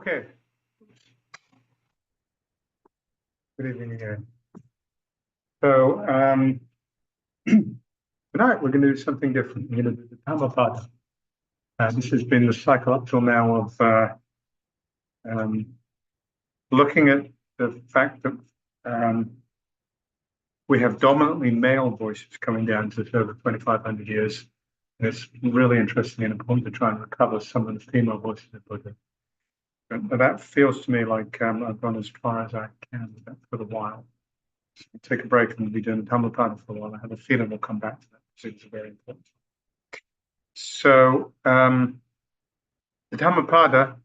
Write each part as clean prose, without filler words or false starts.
Okay. Good evening again. So tonight we're going to do something different. We're going to do the Dhammapada. This has been the cycle up till now of looking at the fact that we have dominantly male voices coming down to over 2,500 years. And it's really interesting and important to try and recover some of the female voices of Buddha. But that feels to me like I've gone as far as I can with that for a while. So we'll take a break and we'll be doing the Dhammapada for a while. I have a feeling we'll come back to that because it's very important. So the Dhammapada,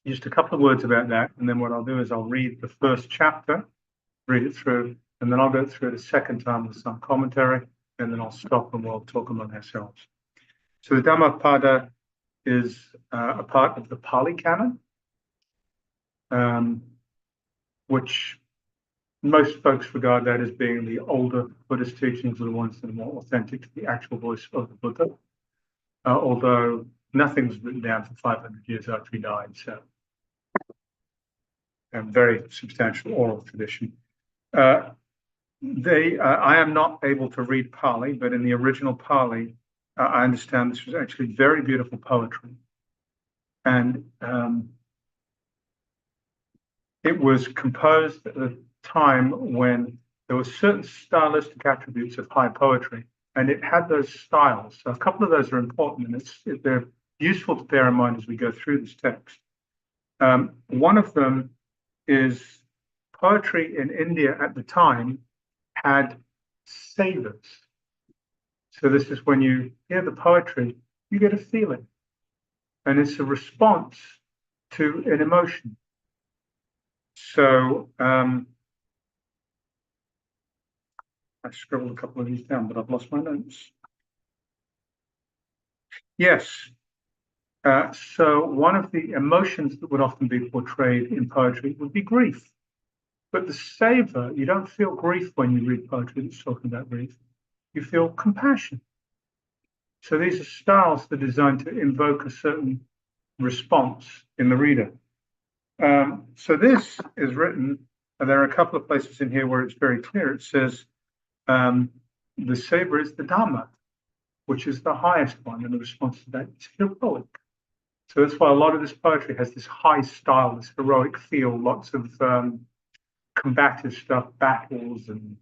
just a couple of words about that, and then what I'll do is I'll read the first chapter, read it through, and then I'll go through it a second time with some commentary, and then I'll stop and we'll talk among ourselves. So the Dhammapada is a part of the Pali Canon, which most folks regard that as being the older Buddhist teachings, are the ones that are more authentic to the actual voice of the Buddha, although nothing's written down for 500 years after he died, so a very substantial oral tradition. I am not able to read Pali, but in the original Pali, I understand this was actually very beautiful poetry. And it was composed at a time when there were certain stylistic attributes of high poetry, and it had those styles. So a couple of those are important, and they're useful to bear in mind as we go through this text. One of them is poetry in India at the time had savors. So this is when you hear the poetry, you get a feeling, and it's a response to an emotion. So I scribbled a couple of these down, but I've lost my notes. Yes. So one of the emotions that would often be portrayed in poetry would be grief. But the savor, you don't feel grief when you read poetry that's talking about grief. You feel compassion. So these are styles that are designed to invoke a certain response in the reader. So this is written, and there are a couple of places in here where it's very clear. It says the savor is the Dhamma, which is the highest one, and the response to that is heroic. So that's why a lot of this poetry has this high style, this heroic feel, lots of combative stuff, battles, and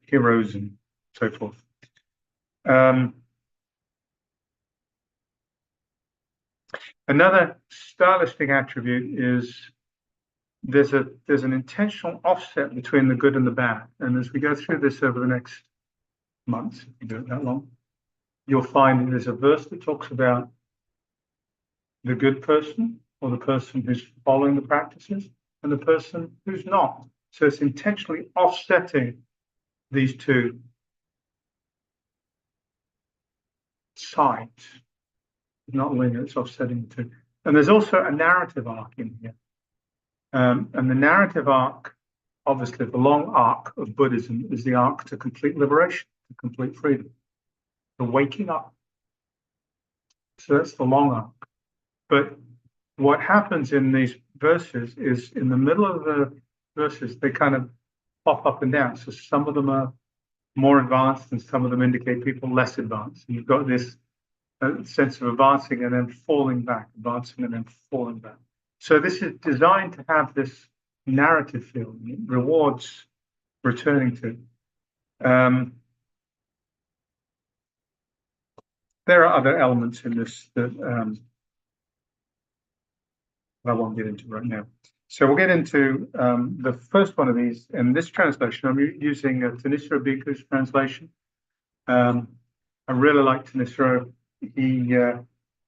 heroes and so forth. Another stylistic attribute is there's an intentional offset between the good and the bad. And as we go through this over the next months, if you do it that long, you'll find there's a verse that talks about the good person, or the person who's following the practices, and the person who's not. So it's intentionally offsetting these two sides. It's not linear, it's offsetting the two. And there's also a narrative arc in here. And the narrative arc, obviously the long arc of Buddhism, is the arc to complete liberation, to complete freedom, the waking up. So that's the long arc. But what happens in these verses is in the middle of the verses, they kind of pop up and down. So some of them are more advanced and some of them indicate people less advanced. And you've got this sense of advancing and then falling back, advancing and then falling back. So this is designed to have this narrative feel. It rewards returning to. There are other elements in this that I won't get into right now. So we'll get into the first one of these. In this translation, I'm using Thanissaro Bhikkhu's translation. I really like Thanissaro.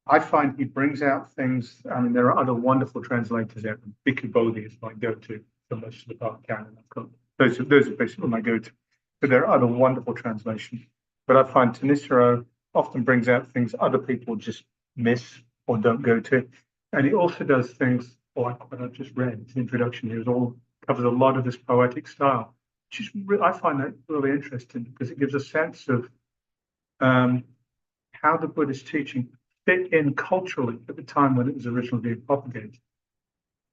I find he brings out things. I mean, there are other wonderful translators out there. Bhikkhu Bodhi is my go-to for most of the Pali Canon. Those are basically my go-to. But there are other wonderful translations. But I find Thanissaro often brings out things other people just miss or don't go to. And he also does things like what I've just read. It's an introduction here. It all covers a lot of this poetic style, which is I find that really interesting because it gives a sense of how the Buddhist teaching fit in culturally at the time when it was originally being propagated.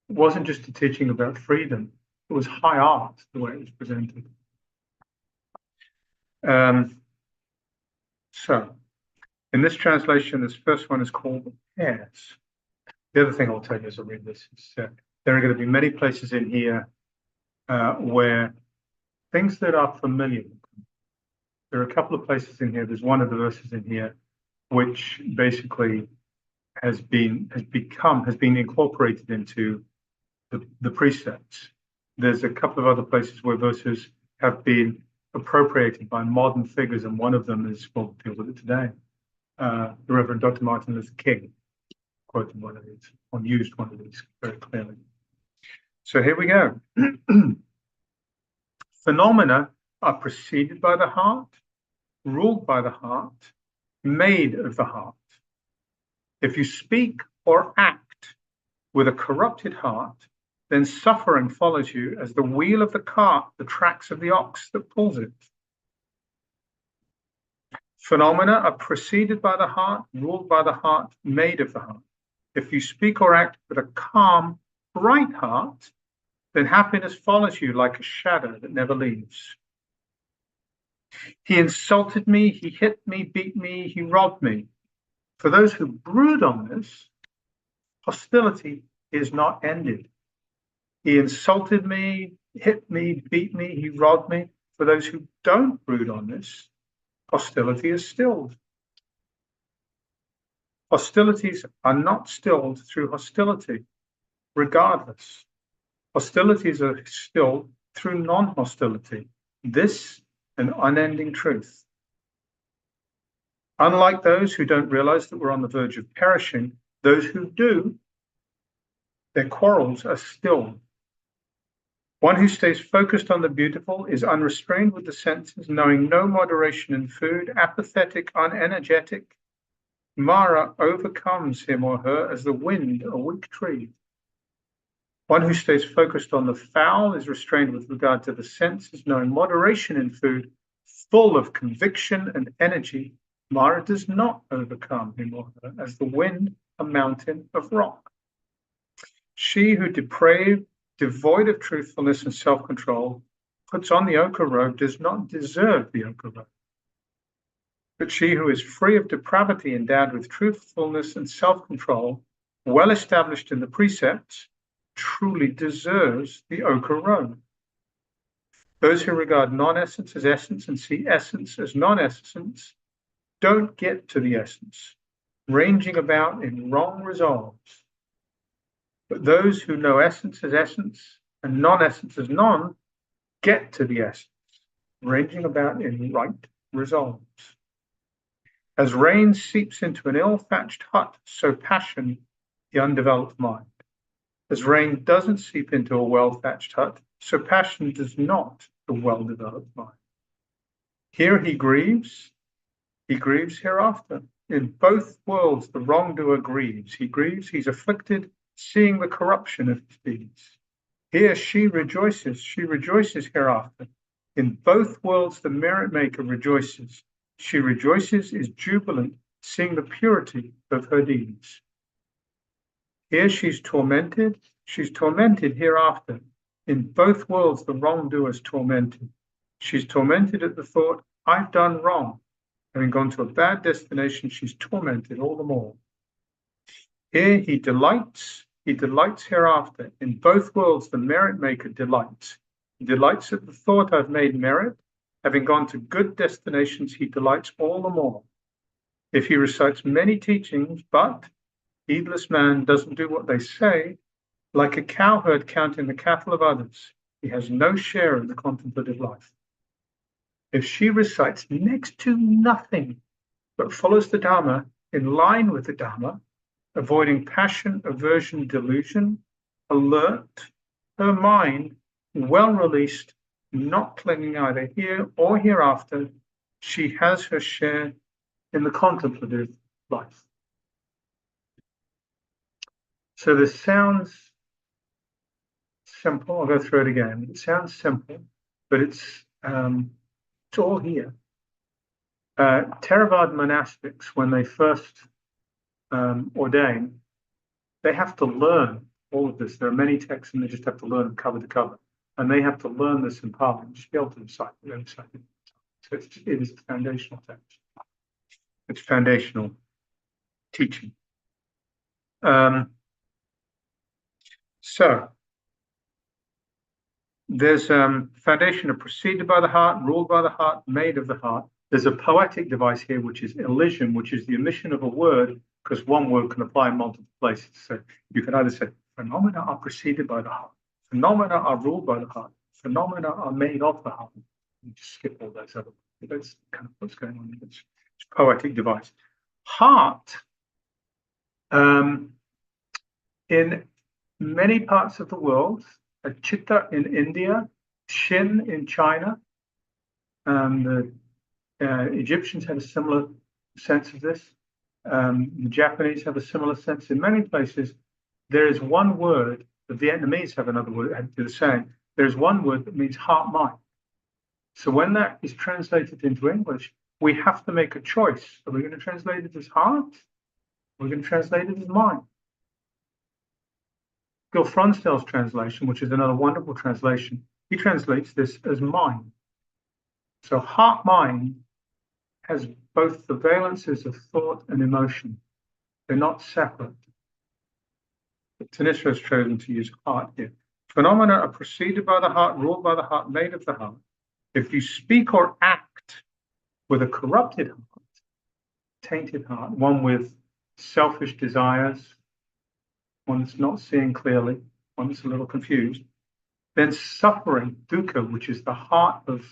It wasn't just a teaching about freedom, it was high art the way it was presented. So, in this translation, this first one is called Heirs. The other thing I'll tell you as I read this is there are going to be many places in here where things that are familiar. There are a couple of places in here. There's one of the verses in here which basically has been incorporated into the precepts. There's a couple of other places where verses have been appropriated by modern figures, and one of them is, we'll deal with it today. The Reverend Dr. Martin Luther King quoted one of these, or used one of these very clearly. So here we go. Phenomena are preceded by the heart, ruled by the heart, made of the heart. If you speak or act with a corrupted heart, then suffering follows you as the wheel of the cart, the tracks of the ox that pulls it. Phenomena are preceded by the heart, ruled by the heart, made of the heart. If you speak or act with a calm, bright heart, then happiness follows you like a shadow that never leaves. He insulted me, he hit me, beat me, he robbed me. For those who brood on this, hostility is not ended. He insulted me, hit me, beat me, he robbed me. For those who don't brood on this, hostility is stilled. Hostilities are not stilled through hostility, regardless. Hostilities are stilled through non-hostility. This an unending truth. Unlike those who don't realize that we're on the verge of perishing, those who do, their quarrels are stilled. One who stays focused on the beautiful is unrestrained with the senses, knowing no moderation in food, apathetic, unenergetic. Mara overcomes him or her as the wind a weak tree. One who stays focused on the foul is restrained with regard to the senses, knowing moderation in food, full of conviction and energy. Mara does not overcome him or her as the wind a mountain of rock. She who depraved, devoid of truthfulness and self-control, puts on the ochre robe, does not deserve the ochre robe. But she who is free of depravity, endowed with truthfulness and self-control, well established in the precepts, truly deserves the ochre robe. Those who regard non-essence as essence and see essence as non-essence don't get to the essence, ranging about in wrong resolves. But those who know essence as essence and non-essence as non get to the essence, ranging about in right resolves. As rain seeps into an ill-thatched hut, so passion the undeveloped mind. As rain doesn't seep into a well-thatched hut, so passion does not the well-developed mind. Here he grieves hereafter. In both worlds the wrongdoer grieves. He grieves, he's afflicted, seeing the corruption of his deeds. Here she rejoices hereafter. In both worlds the merit maker rejoices. She rejoices, is jubilant, seeing the purity of her deeds. Here she's tormented hereafter. In both worlds the wrongdoer is tormented. She's tormented at the thought, I've done wrong. Having gone to a bad destination, she's tormented all the more. Here he delights hereafter. In both worlds the merit maker delights. He delights at the thought, I've made merit. Having gone to good destinations, he delights all the more. If he recites many teachings, but heedless man doesn't do what they say, like a cowherd counting the cattle of others, he has no share in the contemplative life. If she recites next to nothing, but follows the Dhamma in line with the Dhamma, avoiding passion, aversion, delusion, alert, her mind well released, not clinging either here or hereafter, she has her share in the contemplative life. So this sounds simple. I'll go through it again. It sounds simple, but it's all here. Theravada monastics, when they first ordain, they have to learn all of this. There are many texts, and they just have to learn cover to cover, and they have to learn this in part and just be able to recite it. So it is the foundational text. It's foundational teaching. So there's foundation of preceded by the heart, ruled by the heart, made of the heart. There's a poetic device here, which is elision, which is the omission of a word, because one word can apply in multiple places. So you can either say phenomena are preceded by the heart, phenomena are ruled by the heart, phenomena are made of the heart. You just skip all those other. That's kind of what's going on. It's poetic device. Heart. In many parts of the world, Chitta in India, Shin in China, the Egyptians had a similar sense of this. The Japanese have a similar sense. In many places, there is one word. The Vietnamese have another word, do the same. There's one word that means heart mind. So when that is translated into English, we have to make a choice. Are we going to translate it as heart? We're going to translate it as mind. Gil Fronsdal's translation, which is another wonderful translation, he translates this as mind. So heart-mind has both the valences of thought and emotion. They're not separate. But Tanisra has chosen to use heart here. Phenomena are preceded by the heart, ruled by the heart, made of the heart. If you speak or act with a corrupted heart, tainted heart, one with selfish desires, one that's not seeing clearly, one that's a little confused, then suffering, dukkha, which is the heart of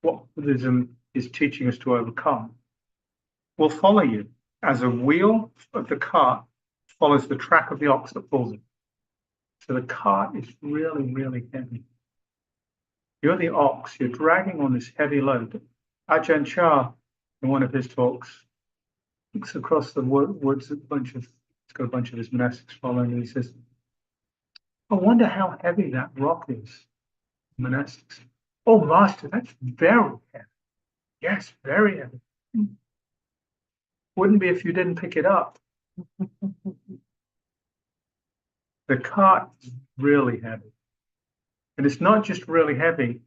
what Buddhism is teaching us to overcome, will follow you as a wheel of the cart follows the track of the ox that pulls it. So the cart is really, really heavy. You're the ox, you're dragging on this heavy load. Ajahn Chah, in one of his talks, looks across the woods at he's got a bunch of his monastics following, and he says, I wonder how heavy that rock is, monastics. Oh, master, that's very heavy. Yes, very heavy. Wouldn't be if you didn't pick it up. The cart is really heavy. And it's not just really heavy.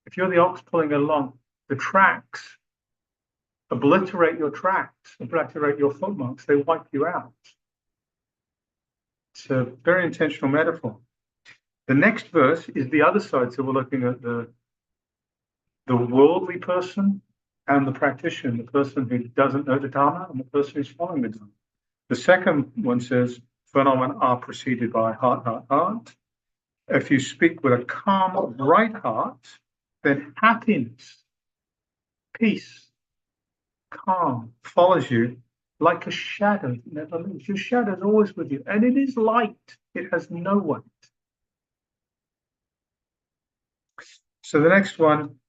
If you're the ox pulling it along, the tracks obliterate your tracks, obliterate your footmarks. They wipe you out. It's a very intentional metaphor. The next verse is the other side. So we're looking at the worldly person and the practitioner, the person who doesn't know the Dharma and the person who's following the Dharma. The second one says, phenomena are preceded by heart, heart, heart. If you speak with a calm, right heart, then happiness, peace, calm follows you like a shadow that never leaves. Your shadow is always with you, and it is light. It has no weight. So the next one,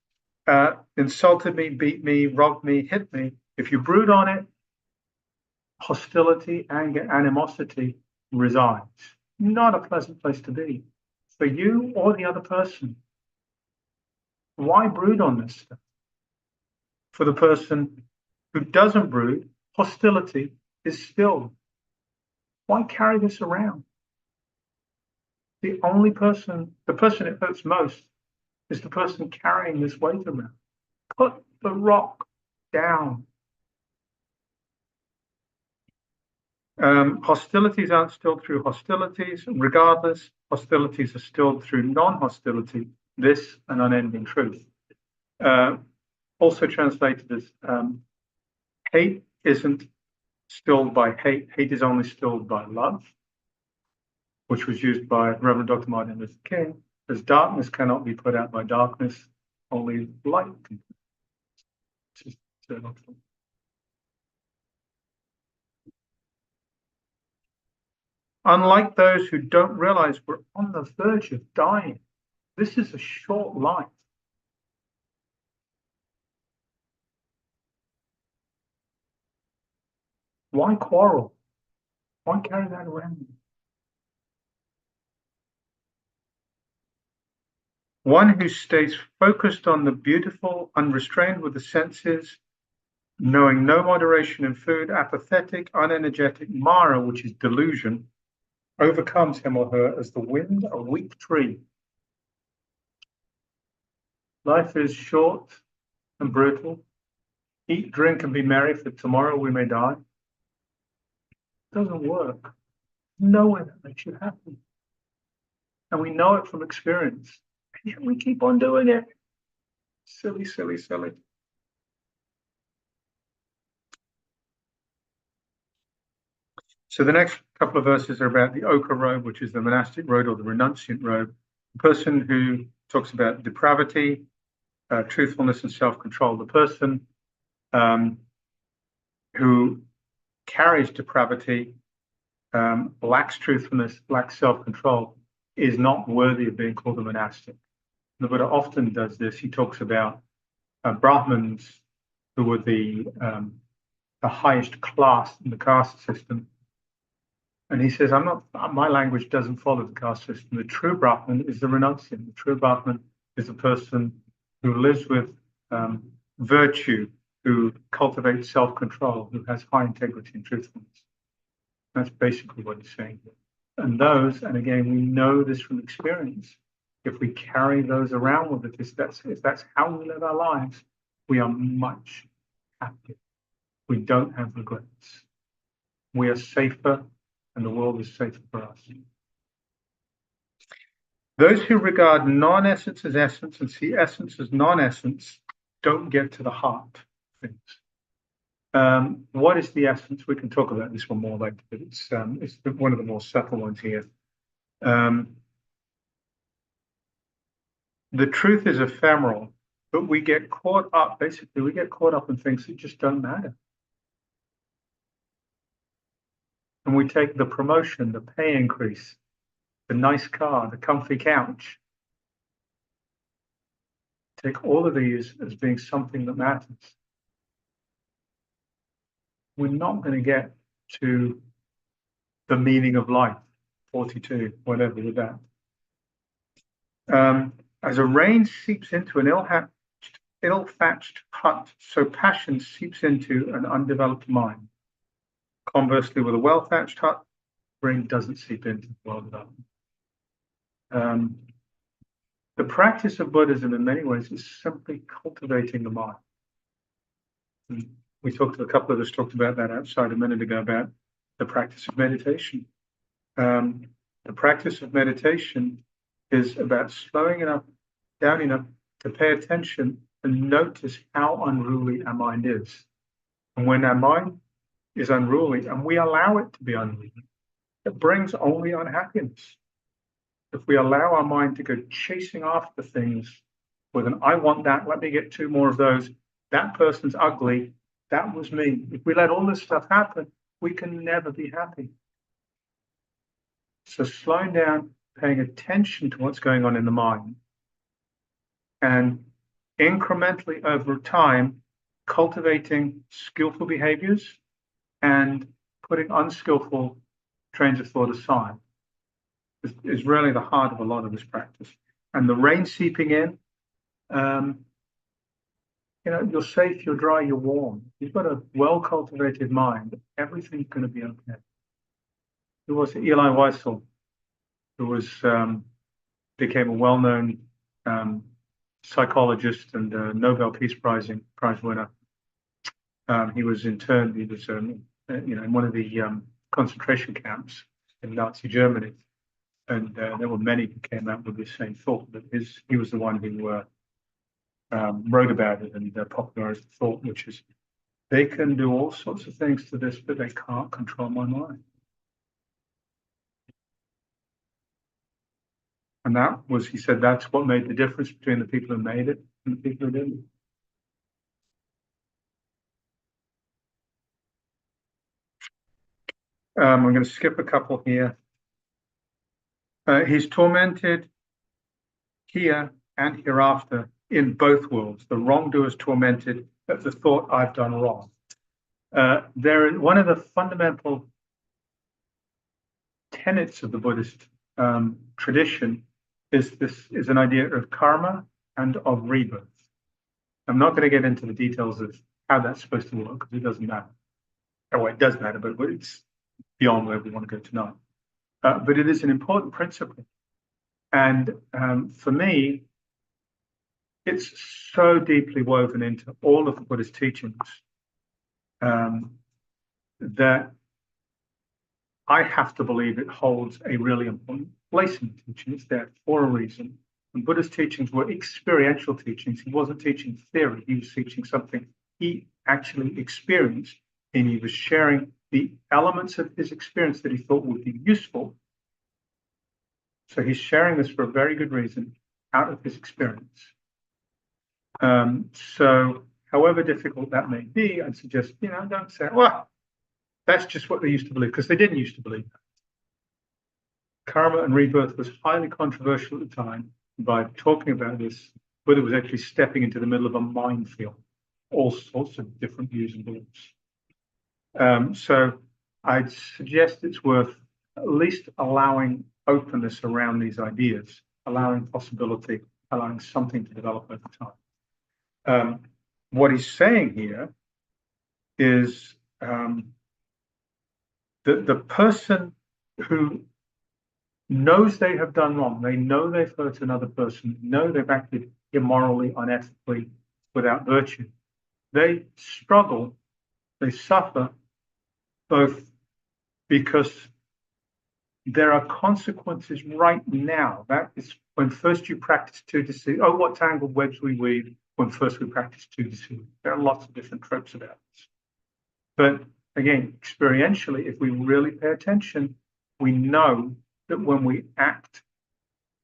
insulted me, beat me, robbed me, hit me. If you brood on it, hostility, anger, animosity resides. Not a pleasant place to be for you or the other person. Why brood on this stuff? For the person who doesn't brood, hostility is stilled. Why carry this around? The person it hurts most is the person carrying this weight around. Put the rock down. Hostilities aren't stilled through hostilities. Regardless, hostilities are stilled through non-hostility. This an unending truth. Also translated as hate isn't stilled by hate. Hate is only stilled by love, which was used by Reverend Dr. Martin Luther King. As darkness cannot be put out by darkness, only light can. Unlike those who don't realize we're on the verge of dying, this is a short life. Why quarrel? Why carry that around? One who stays focused on the beautiful, unrestrained with the senses, knowing no moderation in food, apathetic, unenergetic Mara, which is delusion, overcomes him or her as the wind a weak tree. Life is short and brutal. Eat, drink, and be merry, for tomorrow we may die. It doesn't work. No one that makes you happy. And we know it from experience. And yet we keep on doing it. Silly, silly, silly. So the next couple of verses are about the ochre robe, which is the monastic robe or the renunciant robe. The person who talks about depravity, truthfulness, and self-control. The person who carries depravity, lacks truthfulness, lacks self-control, is not worthy of being called a monastic. The Buddha often does this. He talks about Brahmins who were the highest class in the caste system. And he says, my language doesn't follow the caste system. The true Brahmin is the renunciant. The true Brahmin is the person who lives with virtue, who cultivates self-control, who has high integrity and truthfulness. That's basically what he's saying here. And those, and again, we know this from experience, if we carry those around with us, if that's how we live our lives, we are much happier. We don't have regrets. We are safer, and the world is safer for us. Those who regard non-essence as essence and see essence as non-essence don't get to the heart of things. What is the essence? We can talk about this one more later, but it's one of the more subtle ones here. The truth is ephemeral, but we get caught up, basically, we get caught up in things that just don't matter. And we take the promotion, the pay increase, the nice car, the comfy couch, take all of these as being something that matters. We're not going to get to the meaning of life, 42, whatever with that. As a rain seeps into an ill-thatched hut, so passion seeps into an undeveloped mind. Conversely, with a well-thatched hut, rain doesn't seep into the well-developed. The practice of Buddhism, in many ways, is simply cultivating the mind. And we talked, a couple of us talked about that outside a minute ago, about the practice of meditation. The practice of meditation is about slowing it up, down enough to pay attention and notice how unruly our mind is. And when our mind is unruly, and we allow it to be unruly, it brings only unhappiness. If we allow our mind to go chasing after things with an I want that, let me get two more of those, that person's ugly, that was me. If we let all this stuff happen, we can never be happy. So slowing down, paying attention to what's going on in the mind, and incrementally over time, cultivating skillful behaviors and putting unskillful trains of thought aside is really the heart of a lot of this practice. And the rain seeping in, you're safe, you're dry, you're warm. You've got a well-cultivated mind, everything's going to be okay. There was Eli Wiesel, who was became a well-known psychologist and Nobel Peace Prize winner. He was interned. He was, in one of the concentration camps in Nazi Germany, and there were many who came out with the same thought. But he was the one who wrote about it and popularized the thought, which is, they can do all sorts of things to this, but they can't control my mind. And he said, that's what made the difference between the people who made it and the people who didn't. I'm going to skip a couple here. He's tormented here and hereafter in both worlds. The wrongdoer is tormented at the thought, I've done wrong. One of the fundamental tenets of the Buddhist tradition is an idea of karma and of rebirth. I'm not going to get into the details of how that's supposed to work, because it doesn't matter. Oh, it does matter, but it's beyond where we want to go tonight. But it is an important principle. And for me, it's so deeply woven into all of the Buddhist teachings that I have to believe it holds a really important place in the teaching. It's there for a reason. And Buddha's teachings were experiential teachings. He wasn't teaching theory. He was teaching something he actually experienced, and he was sharing the elements of his experience that he thought would be useful. So he's sharing this for a very good reason, out of his experience. So however difficult that may be, I'd suggest, don't say, well, that's just what they used to believe, because they didn't used to believe that. Karma and rebirth was highly controversial at the time. By talking about this, Buddha was actually stepping into the middle of a minefield, all sorts of different views and beliefs. So I'd suggest it's worth at least allowing openness around these ideas, allowing possibility, allowing something to develop over time. What he's saying here is the person who knows they have done wrong, they know they've hurt another person, know they've acted immorally, unethically, without virtue, they struggle, they suffer, both because there are consequences right now. That is when first you practice to deceive. Oh, what tangled webs we weave when first we practice to deceive. There are lots of different tropes about this. But again, experientially, if we really pay attention, we know that when we act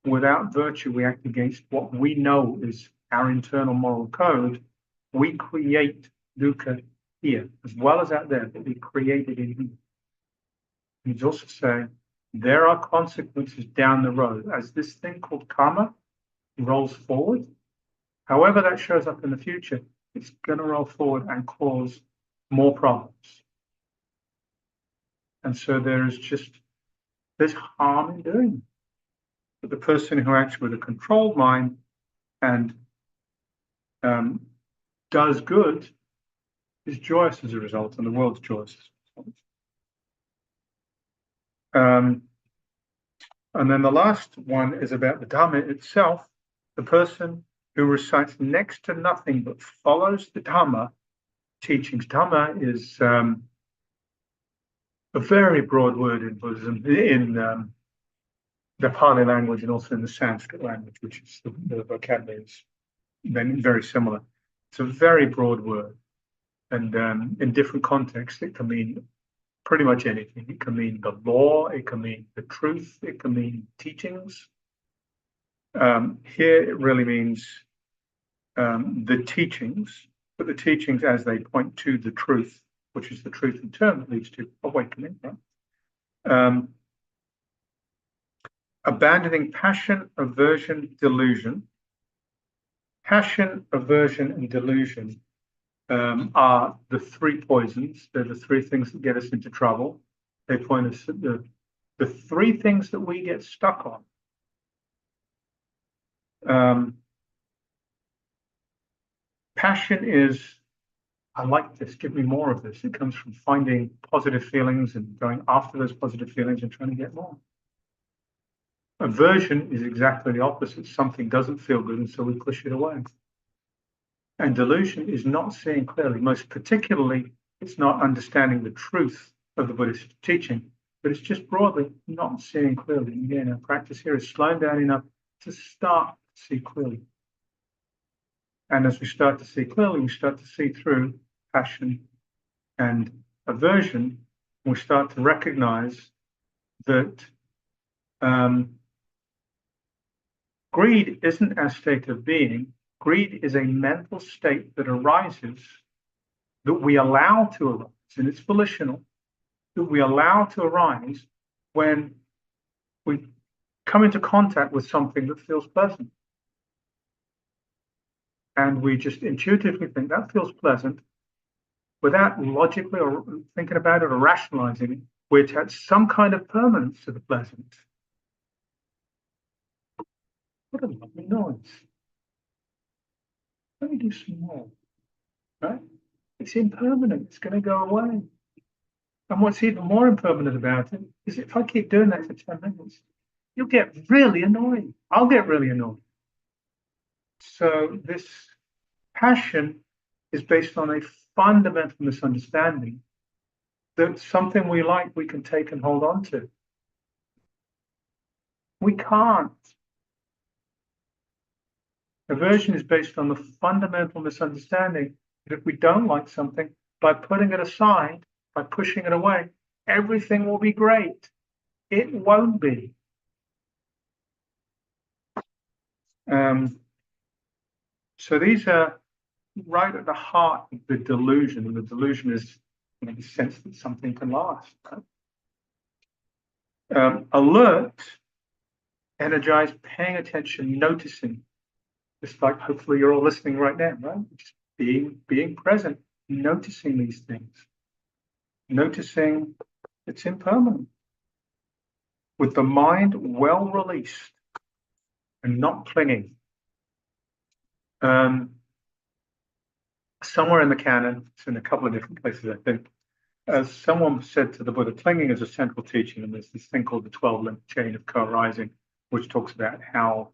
without virtue, we act against what we know is our internal moral code. We create dukkha here, as well as out there, but we create it in here. He's also saying there are consequences down the road as this thing called karma rolls forward. However that shows up in the future, it's going to roll forward and cause more problems. And so there's harm in doing it. But the person who acts with a controlled mind and does good is joyous as a result, and the world's joyous as a result. And then the last one is about the Dhamma itself. The person who recites next to nothing but follows the Dhamma teachings. Dhamma is a very broad word in Buddhism, in the Pali language and also in the Sanskrit language, which is the vocabulary is very similar. It's a very broad word, and in different contexts, it can mean pretty much anything. It can mean the law, it can mean the truth, it can mean teachings. Here it really means the teachings, but the teachings as they point to the truth, which is the truth in turn that leads to awakening. Right? Abandoning passion, aversion, delusion. Passion, aversion, and delusion are the three poisons. They're the three things that get us into trouble. They point us at the three things that we get stuck on. Passion is, I like this, give me more of this. It comes from finding positive feelings and going after those positive feelings and trying to get more. Aversion is exactly the opposite. Something doesn't feel good, and so we push it away. And delusion is not seeing clearly. Most particularly, it's not understanding the truth of the Buddhist teaching, but it's just broadly not seeing clearly. And again, our practice here is slowing down enough to start to see clearly. And as we start to see clearly, we start to see through passion and aversion. We start to recognize that greed isn't our state of being. Greed is a mental state that arises, that we allow to arise, and it's volitional, that we allow to arise when we come into contact with something that feels pleasant. And we just intuitively think that feels pleasant without logically or thinking about it or rationalizing it, which has some kind of permanence to the pleasant. What a lovely noise. Let me do some more, right? It's impermanent. It's going to go away. And what's even more impermanent about it is if I keep doing that for 10 minutes, you'll get really annoyed. I'll get really annoyed. So this passion is based on a fundamental misunderstanding that something we like we can take and hold on to. We can't. Aversion is based on the fundamental misunderstanding that if we don't like something, by putting it aside, by pushing it away, everything will be great. It won't be. So these are right at the heart of the delusion, and the delusion is the sense that something can last. Right? Alert, energized, paying attention, noticing. Just like hopefully you're all listening right now, right? Just being present, noticing these things, noticing it's impermanent, with the mind well released and not clinging. Somewhere in the canon, it's in a couple of different places, I think, as someone said to the Buddha, clinging is a central teaching, and there's this thing called the 12-link chain of co-arising, which talks about how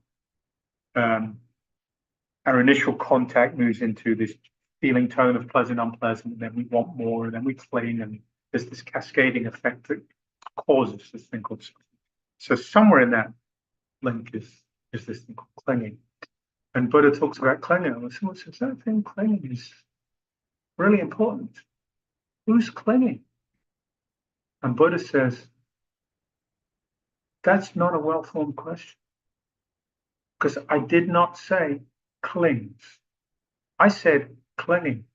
our initial contact moves into this feeling tone of pleasant, unpleasant, and then we want more, and then we cling, and there's this cascading effect that causes this thing called. So somewhere in that link is this thing called clinging. And Buddha talks about clinging. And someone says, that thing clinging is really important. Who's clinging? And Buddha says, that's not a well-formed question. Because I did not say clings. I said clinging.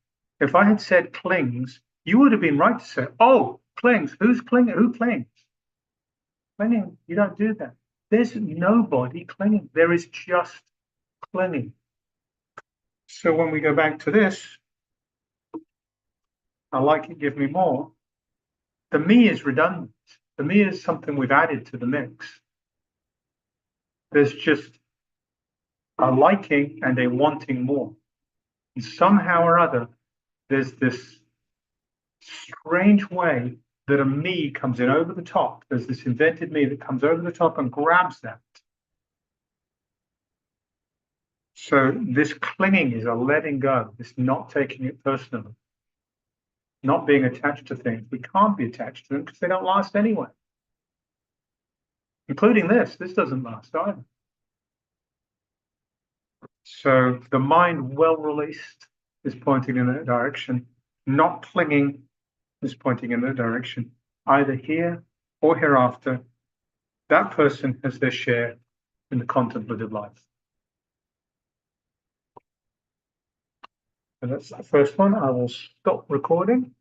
If I had said clings, you would have been right to say, oh, clings. Who's clinging? Who clings? Clinging. You don't do that. There's nobody clinging. There is just clinging. So when we go back to this, I like it, give me more. The me is redundant. The me is something we've added to the mix. There's just a liking and a wanting more. And somehow or other, there's this strange way that a me comes in over the top. There's this invented me that comes over the top and grabs that. So this clinging is a letting go, this not taking it personally, not being attached to things. We can't be attached to them because they don't last anyway. Including this. This doesn't last either. So the mind well released is pointing in that direction. Not clinging is pointing in that direction. Either here or hereafter, that person has their share in the contemplative life. And that's the first one. I will stop recording.